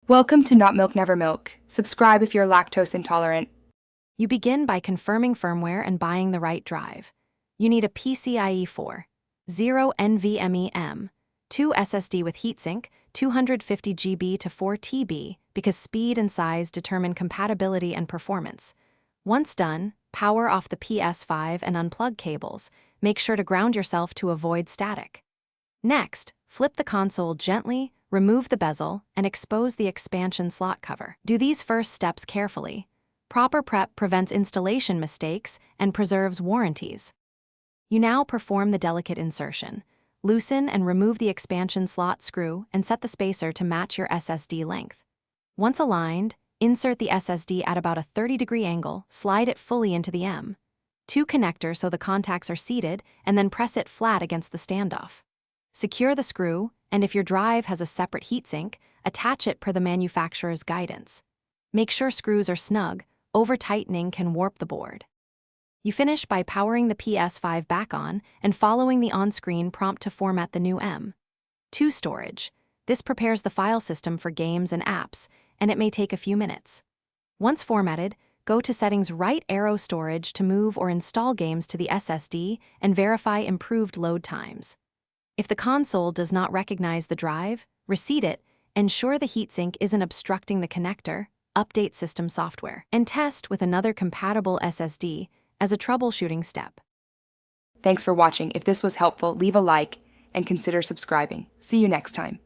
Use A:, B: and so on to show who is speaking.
A: Welcome to Not Milk Never Milk. Subscribe if you're lactose intolerant.
B: You begin by confirming firmware and buying the right drive. You need a PCIe 4, 0 NVMe M, 2 SSD with heatsink, 250 GB to 4 TB, because speed and size determine compatibility and performance. Once done, power off the Ps5 and unplug cables. Make sure to ground yourself to avoid static. Next, flip the console gently, remove the bezel, and expose the expansion slot cover. Do these first steps carefully. Proper prep prevents installation mistakes and preserves warranties. You now perform the delicate insertion. Loosen and remove the expansion slot screw and set the spacer to match your SSD length. Once aligned, insert the SSD at about a 30-degree angle, slide it fully into the M2 connector so the contacts are seated, and then press it flat against the standoff. Secure the screw, and if your drive has a separate heatsink, attach it per the manufacturer's guidance. Make sure screws are snug. Over-tightening can warp the board. You finish by powering the Ps5 back on and following the on-screen prompt to format the new M2 storage. This prepares the file system for games and apps, and it may take a few minutes. Once formatted, go to Settings, right arrow Storage to move or install games to the SSD and verify improved load times. If the console does not recognize the drive, reseat it, ensure the heatsink isn't obstructing the connector, update system software, and test with another compatible SSD as a troubleshooting step.
A: Thanks for watching. If this was helpful, leave a like and consider subscribing. See you next time.